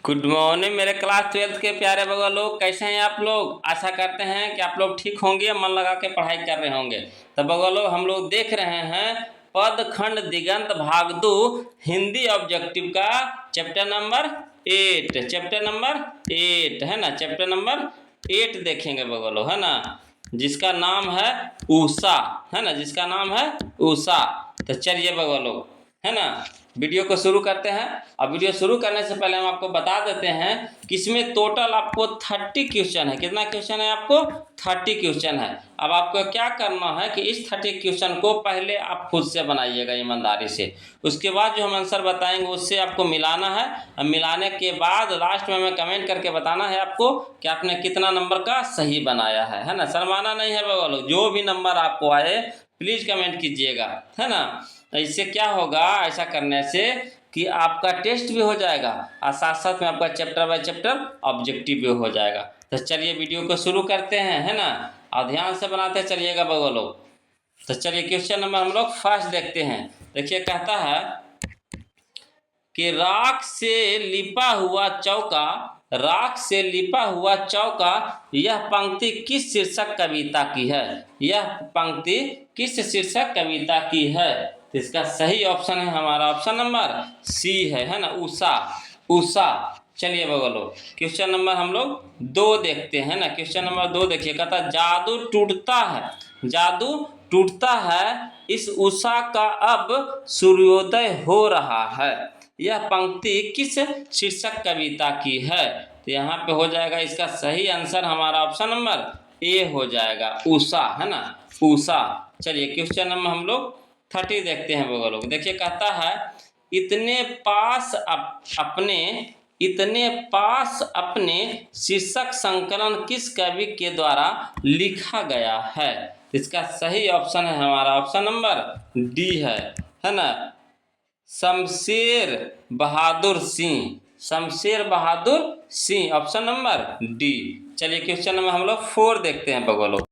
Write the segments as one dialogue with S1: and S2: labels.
S1: Good morning मेरे class 12th के प्यारे बगल लोग, कैसे हैं आप लोग। आशा करते हैं कि आप लोग ठीक होंगे, मन लगा के पढ़ाई कर रहे होंगे। तो बगल लोग हम लोग देख रहे हैं पद खंड दिगंत भाग 2 हिंदी ऑब्जेक्टिव का चैप्टर नंबर 8 है ना। चैप्टर नंबर 8 देखेंगे बगल लोग, है ना, जिसका नाम है उषा, है ना, जिसका नाम है उषा। तो चलिए बगल लोग, है ना, वीडियो को शुरू करते हैं। अब वीडियो शुरू करने से पहले हम आपको बता देते हैं कि इसमें टोटल आपको 30 क्वेश्चन है। कितना क्वेश्चन है आपको? 30 क्वेश्चन है। अब आपको क्या करना है कि इस 30 क्वेश्चन को पहले आप खुद से बनाइएगा ईमानदारी से। उसके बाद जो हम आंसर बताएंगे उससे आपको मिलाना है। अब मिलाने के बाद लास्ट में हमें कमेंट करके बताना है आपको कि आपने कितना नंबर का सही बनाया है ना। शर्माना नहीं है बगल, जो भी नंबर आपको आए प्लीज़ कमेंट कीजिएगा, है ना। इससे क्या होगा, ऐसा करने से कि आपका टेस्ट भी हो जाएगा और साथ साथ में आपका चैप्टर बाय चैप्टर ऑब्जेक्टिव भी हो जाएगा। तो चलिए वीडियो को शुरू करते हैं, है ना, और ध्यान से बनाते चलिएगा बगल लोग। तो चलिए क्वेश्चन नंबर हम लोग फर्स्ट देखते हैं। देखिए कहता है कि राख से लिपा हुआ चौका, राख से लिपा हुआ चौका, यह पंक्ति किस शीर्षक कविता की है? यह पंक्ति किस शीर्षक कविता की है? तो इसका सही ऑप्शन है हमारा ऑप्शन नंबर सी है ना, उषा। उषा। चलिए बगलो क्वेश्चन नंबर हम लोग 2 देखते हैं ना। क्वेश्चन नंबर 2 देखिए, कहता जादू टूटता है, जादू टूटता है, इस उषा का अब सूर्योदय हो रहा है, यह पंक्ति किस शीर्षक कविता की है? तो यहाँ पे हो जाएगा इसका सही आंसर हमारा ऑप्शन नंबर ए हो जाएगा, उषा, है ना, उषा। चलिए क्वेश्चन नंबर हम लोग 30 देखते हैं बगल लोग। देखिए कहता है इतने पास अपने शीर्षक संकलन किस कवि के द्वारा लिखा गया है? इसका सही ऑप्शन है हमारा ऑप्शन नंबर डी है ना, Shamsher Bahadur Singh, Shamsher Bahadur Singh, option number D. चलिए क्वेश्चन नंबर हम लोग 4 देखते हैं बगलो।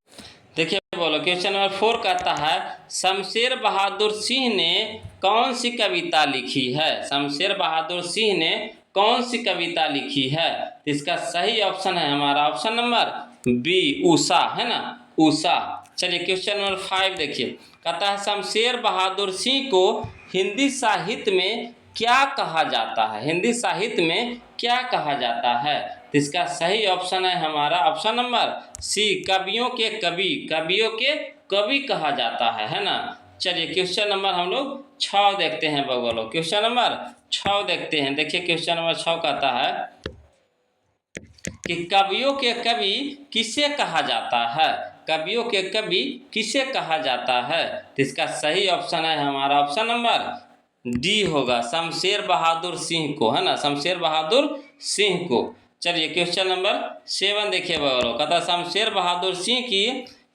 S1: देखिए बोलो क्वेश्चन नंबर 4 कहता है शमशेर बहादुर सिंह ने कौन सी कविता लिखी है? शमशेर बहादुर सिंह ने कौन सी कविता लिखी है? इसका सही ऑप्शन है हमारा ऑप्शन नंबर बी, उषा, है ना, उषा। चलिए क्वेश्चन नंबर 5 देखिए, कहता है शमशेर बहादुर सिंह को हिंदी साहित्य में क्या कहा जाता है? हिंदी साहित्य में क्या कहा जाता है? तो इसका सही ऑप्शन है हमारा ऑप्शन नंबर सी, कवियों के कवि, कवियों के कवि कहा जाता है ना। चलिए क्वेश्चन नंबर हम लोग 6 देखते हैं बगलो। क्वेश्चन नंबर 6 देखते हैं। देखिए क्वेश्चन नंबर 6 कहता है कि कवियों के कवि किसे कहा जाता है? कवियों के कवि किसे कहा जाता है? तो इसका सही ऑप्शन है हमारा ऑप्शन नंबर डी होगा, शमशेर बहादुर सिंह को, है ना, शमशेर बहादुर सिंह को। चलिए क्वेश्चन नंबर 7 देखिए बगलो, कहता शमशेर बहादुर सिंह की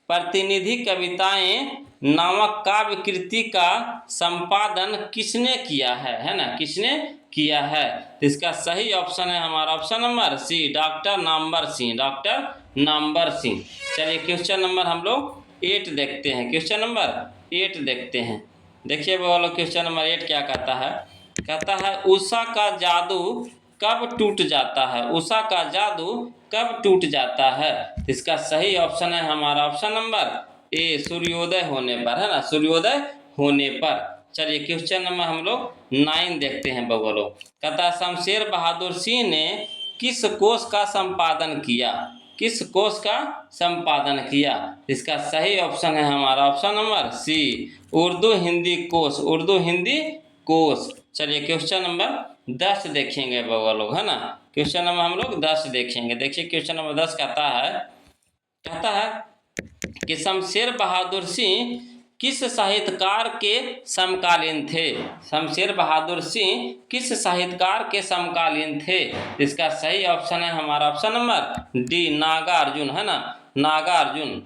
S1: प्रतिनिधि कविताएं नामक काव्य कृति का संपादन किसने किया है ना, किसने किया है? तो इसका सही ऑप्शन है हमारा option number C, doctor Namvar Singh, doctor Namvar Singh. चलिए क्वेश्चन नंबर हम लोग 8 देखते हैं। क्वेश्चन नंबर 8 देखते हैं। देखिए बोलो क्वेश्चन नंबर 8 क्या कहता है, कहता है उषा का जादू कब टूट जाता है? उषा का जादू कब टूट जाता है? इसका सही ऑप्शन है हमारा ऑप्शन नंबर ए, सूर्योदय होने पर, है ना, सूर्योदय होने पर। चलिए क्वेश्चन नंबर हम लोग 9 देखते हैं बगलो, कहता शमशेर बहादुर सिंह ने किस कोश का संपादन किया? किस कोश का संपादन किया? इसका सही ऑप्शन है हमारा option number C, Urdu Hindi कोश, उर्दू हिंदी कोश। चलिए क्वेश्चन नंबर 10 देखेंगे बगल लोग, है ना, क्वेश्चन नंबर हम लोग 10 देखेंगे। देखिए क्वेश्चन नंबर 10 कहता है कि शमशेर बहादुर सिंह किस साहित्यकार के समकालीन थे? शमशेर बहादुर सिंह किस साहित्यकार के समकालीन थे? इसका सही ऑप्शन है हमारा ऑप्शन नंबर डी, नागार्जुन, है ना, नागार्जुन,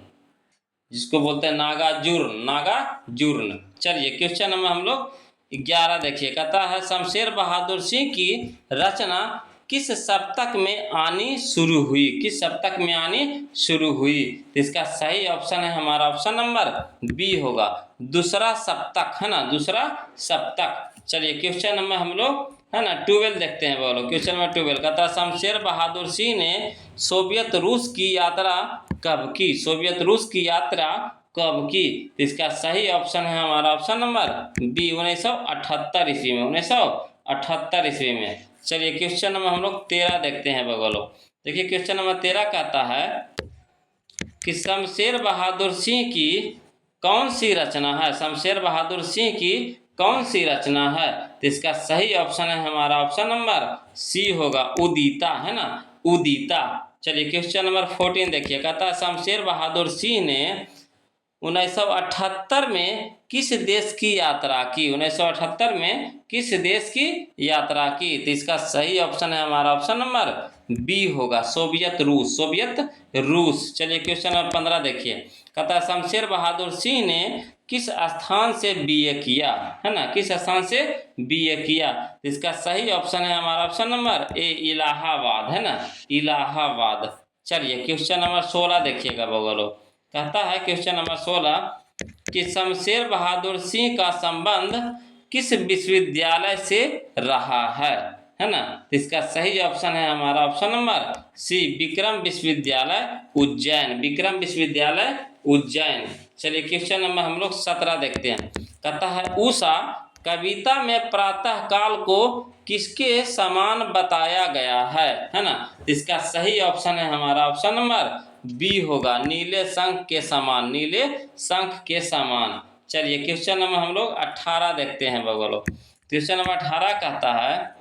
S1: जिसको बोलते हैं नागार्जुन, नागार्जुन। चलिए क्वेश्चन नंबर हम लोग 11 देखिए, कहता है शमशेर बहादुर सिंह की रचना किस सप्तक में आनी शुरू हुई? किस सप्तक में आनी शुरू हुई? तो इसका सही ऑप्शन है हमारा ऑप्शन नंबर बी होगा, दूसरा सप्तक, है ना, दूसरा सप्तक। चलिए क्वेश्चन नंबर हम लोग है ना। 12 देखते हैं बोलो, क्वेश्चन नंबर 12 कहता है शमशेर बहादुर सिंह ने सोवियत रूस की यात्रा कब की? सोवियत रूस की यात्रा कब की? तो इसका सही ऑप्शन है हमारा ऑप्शन नंबर बी, 1978 ईस्वी में, 1978 ईस्वी में। चलिए क्वेश्चन नंबर हम लोग 13 देखते हैं बगलो। देखिए क्वेश्चन नंबर 13 कहता है कि शमशेर बहादुर सिंह की कौन सी रचना है? शमशेर बहादुर सिंह की कौन सी रचना है? तो इसका सही ऑप्शन है हमारा ऑप्शन नंबर सी होगा, उदिता, है ना, उदिता। चलिए क्वेश्चन नंबर 14 देखिए, कहता है शमशेर बहादुर सिंह ने 1978 में किस देश की यात्रा की? 1978 में किस देश की यात्रा की? तो इसका सही ऑप्शन है हमारा ऑप्शन नंबर बी होगा, सोवियत रूस, सोवियत रूस। चलिए क्वेश्चन नंबर 15 देखिए, कहता है शमशेर बहादुर सिंह ने किस स्थान से बीए किया? है ना, किस स्थान से बीए किया? तो इसका सही ऑप्शन है हमारा ऑप्शन नंबर ए, इलाहाबाद, है ना, इलाहाबाद। चलिए क्वेश्चन नंबर 16 देखिएगा बगलो। कहता है क्वेश्चन नंबर 16 कि शमशेर बहादुर सिंह का संबंध किस विश्वविद्यालय से रहा है ना। तो इसका सही ऑप्शन है हमारा ऑप्शन नंबर सी, विक्रम विश्वविद्यालय उज्जैन, विक्रम विश्वविद्यालय उज्जैन। चलिए क्वेश्चन नंबर हम लोग 17 देखते हैं। कहता है उषा कविता में प्रातः काल को किसके समान बताया गया है ना। इसका सही ऑप्शन है हमारा ऑप्शन नंबर बी होगा, नीले शंख के समान, नीले शंख के समान। चलिए क्वेश्चन नंबर हम लोग 18 देखते हैं बगलो। क्वेश्चन नंबर 18 कहता है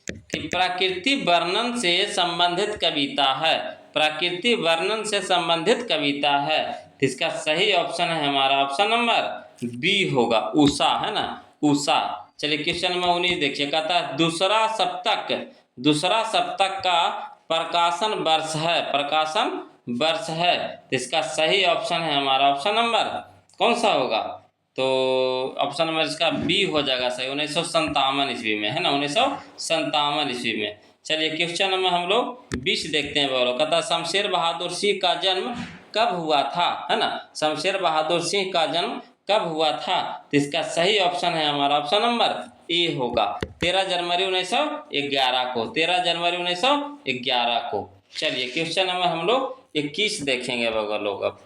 S1: कि प्रकृति वर्णन से संबंधित कविता है, प्रकृति वर्णन से संबंधित कविता है। इसका सही ऑप्शन है हमारा ऑप्शन नंबर बी होगा, उषा, है ना, उषा। चलिए क्वेश्चन नंबर 19 देखिए, कहता है दूसरा सप्तक का प्रकाशन वर्ष है, प्रकाशन वर्ष है। तो इसका सही ऑप्शन है हमारा ऑप्शन नंबर कौन सा होगा? तो ऑप्शन नंबर इसका बी हो जाएगा सही, 1957 ईस्वी में, है ना, 1957 ईस्वी में। चलिए क्वेश्चन नंबर हम लोग 20 देखते हैं बोलो। कहता है शमशेर बहादुर सिंह का जन्म कब हुआ था? है ना, शमशेर बहादुर सिंह का जन्म कब हुआ था? तो इसका सही ऑप्शन है हमारा ऑप्शन नंबर ए होगा, 13 जनवरी 1911 को, 13 जनवरी 1911 को। चलिए क्वेश्चन नंबर हम लोग 21 देखेंगे बगल लोग। अब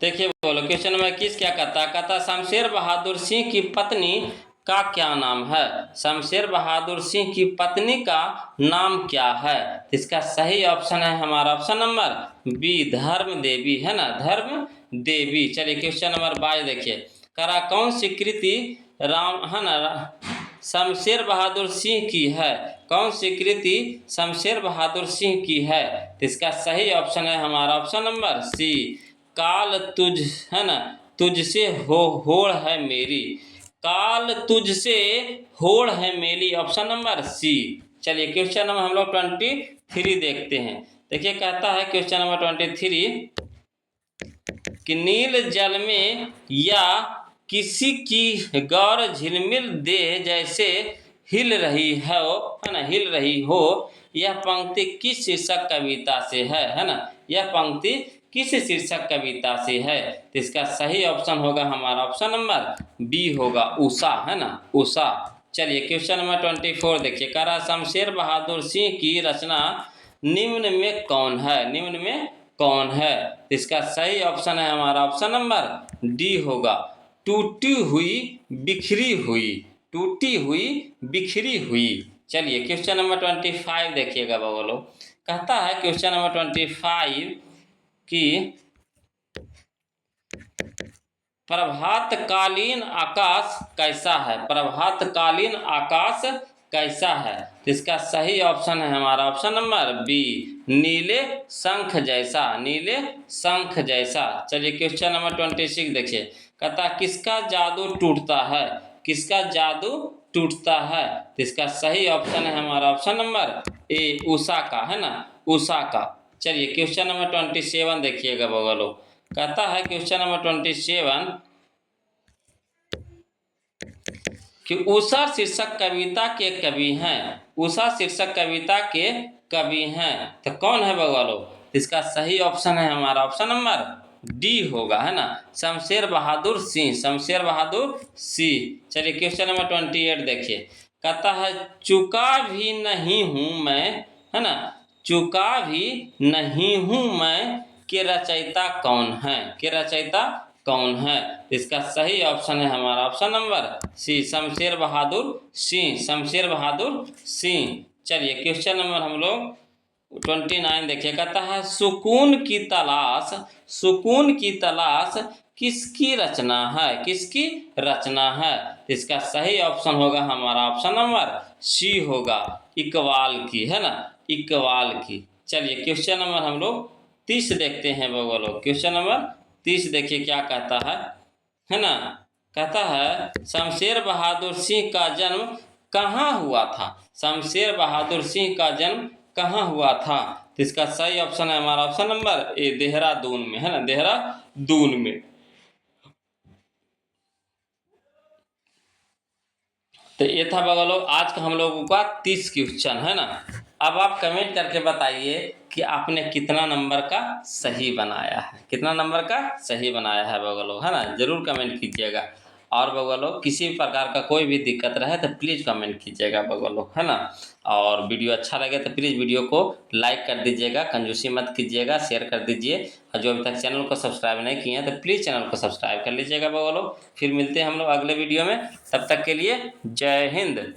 S1: देखिए बोलो क्वेश्चन नंबर 21 क्या कहता है? कहता शमशेर बहादुर सिंह की पत्नी का क्या नाम है? शमशेर बहादुर सिंह की पत्नी का नाम क्या है? इसका सही ऑप्शन है हमारा ऑप्शन नंबर बी, धर्म देवी, है ना, धर्म देवी। चलिए क्वेश्चन नंबर 22 देखिए, करा कौन सी कृति राम, है ना, शमशेर बहादुर सिंह की है? कौन सी कृति शमशेर बहादुर सिंह की है? इसका सही ऑप्शन है हमारा ऑप्शन नंबर सी, काल तुझ, है ना, तुझसे होड़ है मेरी, काल तुझसे होड़ है मेरी, ऑप्शन नंबर सी। चलिए क्वेश्चन नंबर हम लोग 23 देखते हैं। देखिए कहता है क्वेश्चन नंबर 23 कि नील जल में या किसी की गौर झिलमिल देह जैसे हिल रही है ना, हिल रही हो, यह पंक्ति किस शीर्षक कविता से है ना, यह पंक्ति किस शीर्षक कविता से है? तो इसका सही ऑप्शन होगा हमारा ऑप्शन नंबर बी होगा, उषा, है ना, उषा। चलिए क्वेश्चन नंबर 24 देखिए, कह रहा शमशेर बहादुर सिंह की रचना निम्न में कौन है? निम्न में कौन है? तो इसका सही ऑप्शन है हमारा ऑप्शन नंबर डी होगा, टूटी हुई बिखरी हुई, टूटी हुई बिखरी हुई। चलिए क्वेश्चन नंबर 25 देखिएगा बगलो। कहता है क्वेश्चन नंबर 25 कि प्रभातकालीन आकाश कैसा है? प्रभातकालीन आकाश कैसा है? तो इसका सही ऑप्शन है हमारा ऑप्शन नंबर बी, नीले शंख जैसा, नीले शंख जैसा। चलिए क्वेश्चन नंबर 26 देखिए, कहता किसका जादू टूटता है? किसका जादू टूटता है? तो इसका सही ऑप्शन है हमारा ऑप्शन नंबर ए, उषा का, है ना, उषा का। चलिए क्वेश्चन नंबर 27 देखिएगा बगलो। कहता है क्वेश्चन नंबर 27 कि उषा शीर्षक कविता के कवि हैं, उषा शीर्षक कविता के कवि हैं, तो कौन है बगलो? इसका सही ऑप्शन है हमारा ऑप्शन नंबर डी होगा, है ना, शमशेर बहादुर सिंह, शमशेर बहादुर सिंह। चलिए क्वेश्चन नंबर 28 देखिए, कहता है चुका भी नहीं हूँ मैं, है ना, चुका भी नहीं हूँ मैं, कि रचयिता कौन है, कि रचयिता कौन है। इसका सही ऑप्शन है हमारा ऑप्शन नंबर सी, शमशेर बहादुर सिंह, शमशेर बहादुर सिंह। चलिए क्वेश्चन नंबर हम लोग 29 देखिए, कहता है सुकून की तलाश, सुकून की तलाश किसकी रचना है, किसकी रचना है। इसका सही ऑप्शन होगा हमारा ऑप्शन नंबर सी होगा, इकबाल की, है ना, इकबाल की। चलिए क्वेश्चन नंबर हम लोग 30 देखते हैं बगलो, क्वेश्चन नंबर 30 देखिए क्या कहता है ना, कहता है शमशेर बहादुर सिंह का जन्म कहाँ हुआ था, शमशेर बहादुर सिंह का जन्म कहाँ हुआ था। तो इसका सही ऑप्शन है हमारा ऑप्शन नंबर ए, देहरादून में, है ना, देहरादून में। तो ये था बगलो आज का हम लोगों का 30 क्वेश्चन, है ना। अब आप कमेंट करके बताइए कि आपने कितना नंबर का सही बनाया है, कितना नंबर का सही बनाया है बगलो, है ना, जरूर कमेंट कीजिएगा। और बगलो किसी भी प्रकार का कोई भी दिक्कत रहे तो प्लीज़ कमेंट कीजिएगा बगलो, है ना। और वीडियो अच्छा लगे तो प्लीज़ वीडियो को लाइक कर दीजिएगा, कंजूसी मत कीजिएगा, शेयर कर दीजिए। और जो अभी तक चैनल को सब्सक्राइब नहीं किए हैं तो प्लीज़ चैनल को सब्सक्राइब कर लीजिएगा बगलो। फिर मिलते हैं हम लोग अगले वीडियो में, तब तक के लिए जय हिंद।